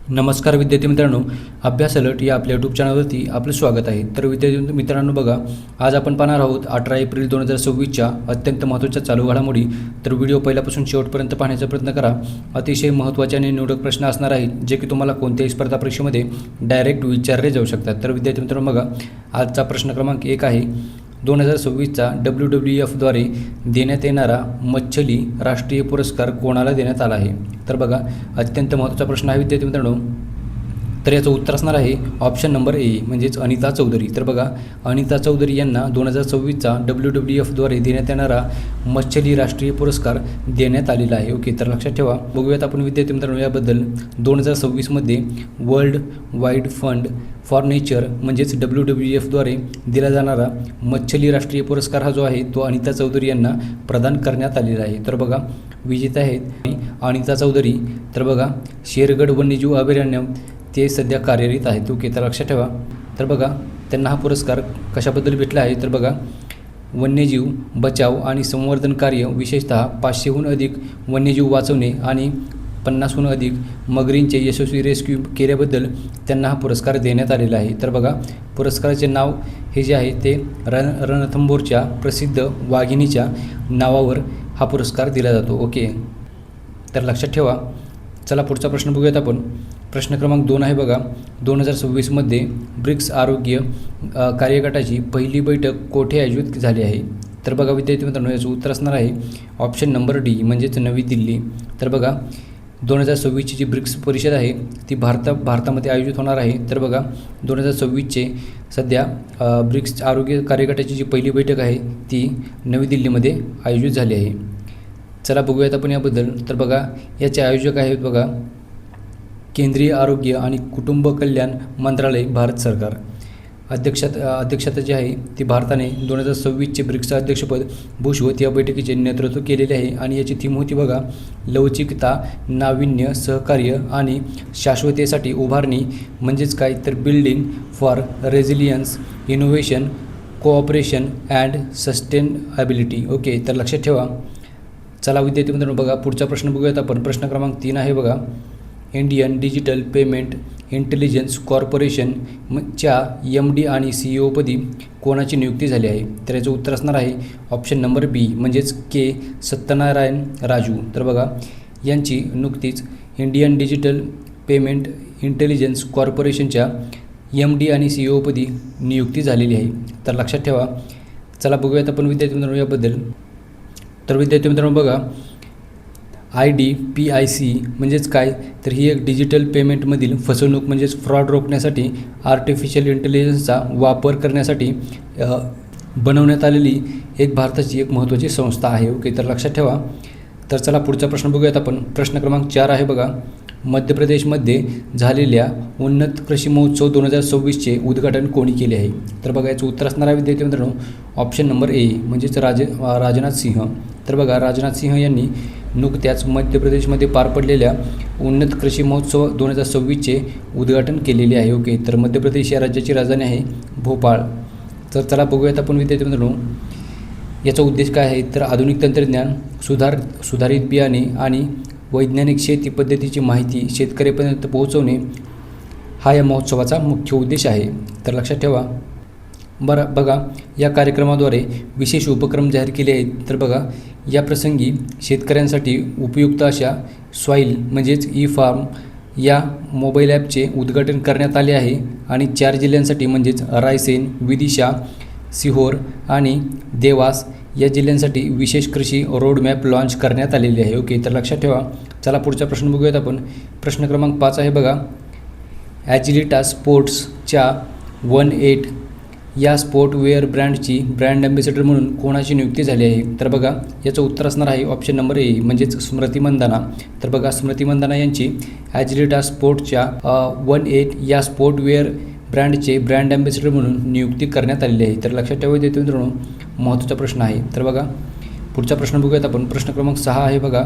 नमस्कार विद्यार्थी मित्रांनो, अभ्यास अलर्ट या आपल्या यूट्यूब चॅनलवरती आपलं स्वागत आहे. तर विद्यार्थी मित्रांनो बघा, आज आपण पाहणार आहोत 18 एप्रिल 2026च्या अत्यंत महत्त्वाच्या चालू घडामोडी. तर व्हिडिओ पहिल्यापासून शेवटपर्यंत पाहण्याचा प्रयत्न करा. अतिशय महत्त्वाचे आणि निवडक प्रश्न असणार आहेत जे की तुम्हाला कोणत्याही स्पर्धा परीक्षेमध्ये डायरेक्ट विचारले जाऊ शकतात. तर विद्यार्थी मित्रांनो बघा, आजचा प्रश्न क्रमांक 1 आहे. 2026चा WWFद्वारे देण्यात येणारा मच्छली राष्ट्रीय पुरस्कार कोणाला देण्यात आला आहे? तर बघा, अत्यंत महत्त्वाचा प्रश्न आहे विद्यार्थी मित्रांनो. तर याचं उत्तर असणार आहे ऑप्शन नंबर ए म्हणजेच अनिता चौधरी. तर बघा, अनिता चौधरी यांना 2026चा WWFद्वारे देण्यात येणारा मच्छली राष्ट्रीय पुरस्कार देण्यात आलेला आहे. ओके, तर लक्षात ठेवा. बघूयात आपण विद्यार्थी मित्रांनो याबद्दल. 2026मध्ये world wide fund for nature म्हणजेच WWFद्वारे दिला जाणारा मच्छली राष्ट्रीय पुरस्कार हा जो आहे तो अनिता चौधरी यांना प्रदान करण्यात आलेला आहे. तर बघा, विजेते आहेत अनिता चौधरी. तर बघा, शेरगड वन्यजीव अभयारण्य ते सध्या कार्यरत आहेत. ओके, तर लक्षात ठेवा. तर बघा, त्यांना हा पुरस्कार कशाबद्दल भेटला आहे? तर बघा, वन्यजीव बचाव आणि संवर्धन कार्य, विशेषतः 500हून अधिक वन्यजीव वाचवणे आणि 50हून अधिक मगरींचे यशस्वी रेस्क्यू केल्याबद्दल त्यांना हा पुरस्कार देण्यात आलेला आहे. तर बघा, पुरस्काराचे नाव हे जे आहे ते रणथंबोरच्या प्रसिद्ध वाघिणीच्या नावावर हा पुरस्कार दिला जातो. ओके, तर लक्षात ठेवा. चला पुढचा प्रश्न बघूयात आपण. प्रश्न क्रमांक 2 आहे बघा. 2026मध्ये ब्रिक्स आरोग्य कार्यगटाची पहिली बैठक कोठे आयोजित झाली आहे? तर बघा विद्यार्थी मित्रांनो, याचं उत्तर असणार आहे ऑप्शन नंबर डी म्हणजेच नवी दिल्ली. तर बघा, 2026ची जी ब्रिक्स परिषद आहे ती भारतामध्ये आयोजित होणार आहे. तर बघा, 2026चे सध्या ब्रिक्स आरोग्य कार्यगटाची जी पहिली बैठक आहे ती नवी दिल्लीमध्ये आयोजित झाली आहे. चला बघूयात आपण याबद्दल. तर बघा, याचे आयोजक आहेत बघा केंद्रीय आरोग्य आणि कुटुंब कल्याण मंत्रालय, भारत सरकार. अध्यक्षता जी आहे ती भारताने 2026चे ब्रिक्सचं अध्यक्षपद भूषवत या बैठकीचे नेतृत्व केलेले आहे. आणि याची थीम होती बघा, लवचिकता, नाविन्य, सहकार्य आणि शाश्वतेसाठी उभारणी. म्हणजेच काय तर building for resilience, innovation, cooperation and sustainability. Okay, तर लक्षात ठेवा. चला विद्यार्थी मित्रांनो बघा, पुढचा प्रश्न बघूयात आपण. प्रश्न क्रमांक 3 आहे बघा. इंडियन डिजिटल पेमेंट इंटेलिजन्स कॉर्पोरेशनच्या MD आणि CEO पदी कोणाची नियुक्ती झाली आहे? तर याचं उत्तर असणार आहे ऑप्शन नंबर बी म्हणजेच के सत्यनारायण राजू. तर बघा, यांची नुकतीच इंडियन डिजिटल पेमेंट इंटेलिजन्स कॉर्पोरेशनच्या MD आणि CEO पदी नियुक्ती झालेली आहे. तर लक्षात ठेवा. चला बघूयात आपण विद्यार्थी मित्रांनो याबद्दल. तर विद्यार्थी मित्रांनो बघा, IDPIC म्हणजेच काय तर ही एक डिजिटल पेमेंटमधील फसवणूक म्हणजेच फ्रॉड रोखण्यासाठी आर्टिफिशियल इंटेलिजन्सचा वापर करण्यासाठी बनवण्यात आलेली एक भारताची एक महत्त्वाची संस्था आहे. ओके, तर लक्षात ठेवा. तर चला पुढचा प्रश्न बघूयात आपण. प्रश्न क्रमांक 4 आहे बघा. मध्य प्रदेशमध्ये झालेल्या उन्नत कृषी महोत्सव 2026चे उद्घाटन कोणी केले आहे? तर बघा, याचं उत्तर असणार आहे विद्यार्थी मित्रांनो ऑप्शन नंबर ए म्हणजेच राजनाथ सिंह. तर बघा, राजनाथ सिंह यांनी नुकत्याच मध्य प्रदेशमध्ये पार पडलेल्या उन्नत कृषी महोत्सव 2026चे उद्घाटन केलेले आहे. ओके, तर मध्य प्रदेश या राज्याची राजधानी आहे भोपाळ. तर चला बघूयात आपण विद्यार्थी मित्रांनो याचा उद्देश काय आहे. तर आधुनिक तंत्रज्ञान, सुधारित बियाणे आणि वैज्ञानिक शेती पद्धतीची माहिती शेतकऱ्यापर्यंत पोहोचवणे हा या महोत्सवाचा मुख्य उद्देश आहे. तर लक्षात ठेवा. बघा, या कार्यक्रमाद्वारे विशेष उपक्रम जाहीर केले आहेत. तर बघा, या प्रसंगी शेतकऱ्यांसाठी उपयुक्त अशा सॉईल म्हणजेच E-फार्म या मोबाईल ॲपचे उद्घाटन करण्यात आले आहे. आणि 4 जिल्ह्यांसाठी म्हणजेच रायसेन, विदिशा, सिहोर आणि देवास या जिल्ह्यांसाठी विशेष कृषी रोडमॅप लॉन्च करण्यात आलेली आहे. ओके, तर लक्षात ठेवा. चला पुढचा प्रश्न बघूयात आपण. प्रश्न क्रमांक 5 आहे बघा. ॲजिलिटा स्पोर्ट्सच्या 18 या स्पोर्टवेअर ब्रँडची ब्रँड ॲम्बॅसेडर म्हणून कोणाची नियुक्ती झाली आहे? तर बघा, याचं उत्तर असणार आहे ऑप्शन नंबर ए म्हणजेच स्मृती मंदाना. तर बघा, स्मृती मंदाना यांची ॲजिलिटा स्पोर्ट्सच्या 18 या स्पोर्टवेअर ब्रँडचे ब्रँड ॲम्बॅसेडर म्हणून नियुक्ती करण्यात आलेली आहे. तर लक्षात ठेवा विद्यार्थी मित्रांनो, महत्त्वाचा प्रश्न आहे. तर बघा, पुढचा प्रश्न बघूयात आपण. प्रश्न क्रमांक 6 आहे बघा.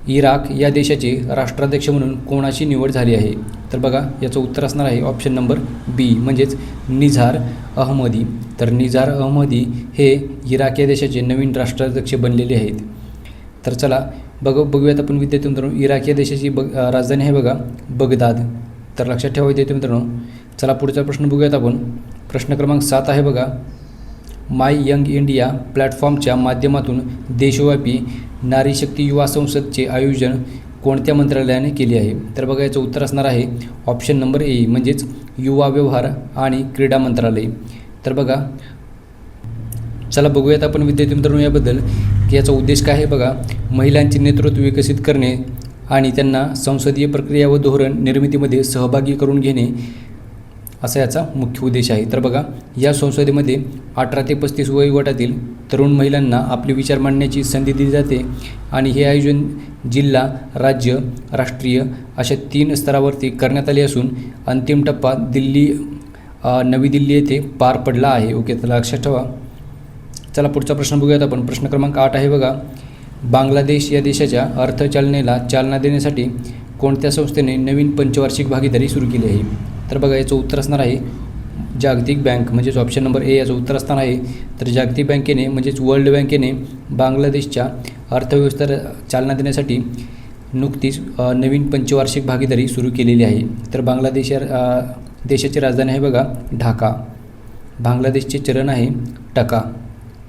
इराक या देशाचे राष्ट्राध्यक्ष म्हणून कोणाची निवड झाली आहे? तर बघा, याचं उत्तर असणार आहे ऑप्शन नंबर बी म्हणजेच निझार अहमदी. तर निझार अहमदी हे इराक या देशाचे नवीन राष्ट्राध्यक्ष बनलेले आहेत. तर चला बघूयात आपण विद्यार्थी मित्रांनो, इराक या देशाची राजधानी आहे बघा बगदाद. तर लक्षात ठेवा विद्यार्थी मित्रांनो. चला पुढचा प्रश्न बघूयात आपण. प्रश्न क्रमांक 7 आहे बघा. माय यंग इंडिया प्लॅटफॉर्मच्या माध्यमातून देशव्यापी नारी शक्ती युवा संसदचे आयोजन कोणत्या मंत्रालयाने केले आहे? तर बघा याचं उत्तर असणार आहे ऑप्शन नंबर ए म्हणजेच युवा व्यवहार आणि क्रीडा मंत्रालय. तर बघा चला बघूयात आपण विद्यार्थी मित्रांनो याबद्दल की याचा उद्देश काय आहे बघा. महिलांचे नेतृत्व विकसित करणे आणि त्यांना संसदीय प्रक्रिया व धोरण निर्मितीमध्ये सहभागी करून घेणे असा याचा मुख्य उद्देश आहे. तर बघा या संसदेमध्ये 18 ते 35 वयोगटातील तरुण महिलांना आपले विचार मांडण्याची संधी दिली जाते आणि हे आयोजन जिल्हा, राज्य, राष्ट्रीय अशा 3 स्तरावरती करण्यात आले असून अंतिम टप्पा नवी दिल्ली येथे पार पडला आहे. ओके, तर लक्षात ठेवा. चला पुढचा प्रश्न बघूयात आपण. प्रश्न क्रमांक 8 आहे बघा. बांगलादेश या देशाच्या अर्थचालनेला चालना देण्यासाठी कोणत्या संस्थेने नवीन पंचवार्षिक भागीदारी सुरू केली आहे? तर बघा याचं उत्तर असणार आहे जागतिक बँक म्हणजेच ऑप्शन नंबर ए याचं उत्तर असणार आहे. तर जागतिक बँकेने म्हणजेच वर्ल्ड बँकेने बांगलादेशच्या अर्थव्यवस्थेला चालना देण्यासाठी नुकतीच नवीन पंचवार्षिक भागीदारी सुरू केलेली आहे. तर बांगलादेश या देशाची राजधानी आहे बघा ढाका. बांगलादेशचे चलन आहे टका.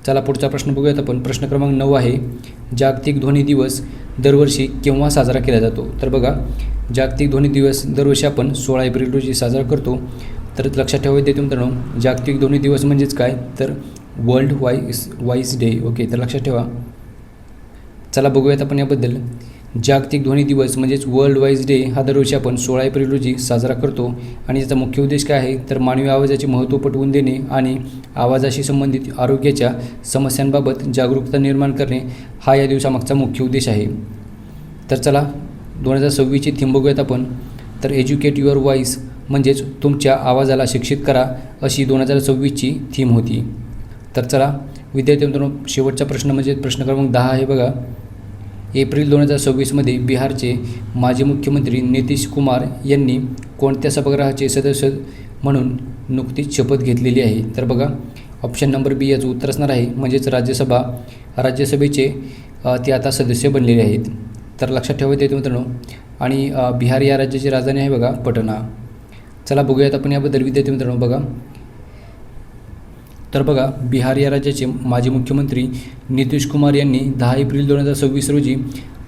चला पुढचा प्रश्न बघूयात आपण. प्रश्न क्रमांक 9 आहे. जागतिक ध्वनी दिवस दरवर्षी केव्हा साजरा केला जातो? तर बघा जागतिक ध्वनी दिवस दरवर्षी आपण 16 एप्रिल रोजी साजरा करतो. तर लक्षात ठेवा विद्यार्थी मित्रांनो, जागतिक ध्वनी दिवस म्हणजेच काय तर वर्ल्ड व्हॉइस डे. ओके, तर लक्षात ठेवा. चला बघूयात आपण याबद्दल. जागतिक ध्वनी दिवस म्हणजेच वर्ल्ड व्हॉइस डे हा दरवर्षी आपण 16 एप्रिल रोजी साजरा करतो आणि याचा मुख्य उद्देश काय आहे तर मानवी आवाजाचे महत्त्व पटवून देणे आणि आवाजाशी संबंधित आरोग्याच्या समस्यांबाबत जागरूकता निर्माण करणे हा या दिवसामागचा मुख्य उद्देश आहे. तर चला 2026ची थीम बघूयात आपण. तर एज्युकेट युअर व्हॉइस म्हणजेच तुमच्या आवाजाला शिक्षित करा अशी 2026ची थीम होती. तर चला विद्यार्थी मित्रांनो शेवटचा प्रश्न म्हणजे प्रश्न क्रमांक 10 आहे बघा. एप्रिल 2026मध्ये बिहारचे माजी मुख्यमंत्री नितीश कुमार यांनी कोणत्या सभागृहाचे सदस्य म्हणून नुकतीच शपथ घेतलेली आहे? तर बघा ऑप्शन नंबर बी याचं उत्तर असणार आहे म्हणजेच राज्यसभेचे ते आता सदस्य बनलेले आहेत. तर लक्षात ठेवायचं आहे मित्रांनो. आणि बिहार या राज्याची राजधानी आहे बघा पटना. चला बघूयात आपण याबद्दल विद्यार्थी मित्रांनो. बघा तर बघा बिहार या राज्याचे माजी मुख्यमंत्री नितीश कुमार यांनी 10 एप्रिल 2026 रोजी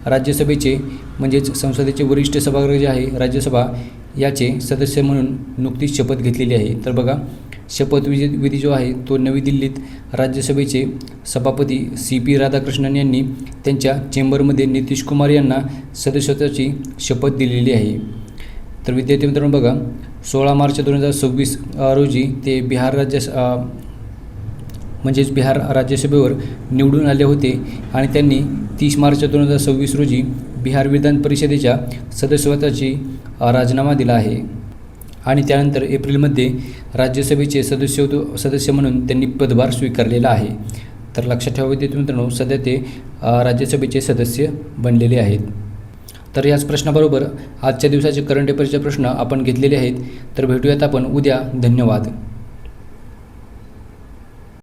राज्यसभेचे म्हणजेच संसदेचे वरिष्ठ सभागृह जे आहे राज्यसभा याचे सदस्य म्हणून नुकतीच शपथ घेतलेली आहे. तर बघा शपथविधी जो आहे तो नवी दिल्लीत राज्यसभेचे सभापती CP राधाकृष्णन यांनी त्यांच्या चेंबरमध्ये नितीश कुमार यांना सदस्यत्वाची शपथ दिलेली आहे. तर विद्यार्थी मित्रांनो बघा 16 मार्च 2026 रोजी ते बिहार राज्यसभेवर निवडून आले होते आणि त्यांनी 30 मार्च 2026 रोजी बिहार विधान परिषदेच्या सदस्यत्वाची राजीनामा दिला आहे आणि त्यानंतर एप्रिलमध्ये राज्यसभेचे सदस्य म्हणून त्यांनी पदभार स्वीकारलेला आहे. तर लक्षात ठेवा विद्यार्थी मित्रांनो सध्या ते राज्यसभेचे सदस्य बनलेले आहेत. तर याच प्रश्नाबरोबर आजच्या दिवसाचे करंट अफेअर्सचे प्रश्न आपण घेतलेले आहेत. तर भेटूयात आपण उद्या. धन्यवाद.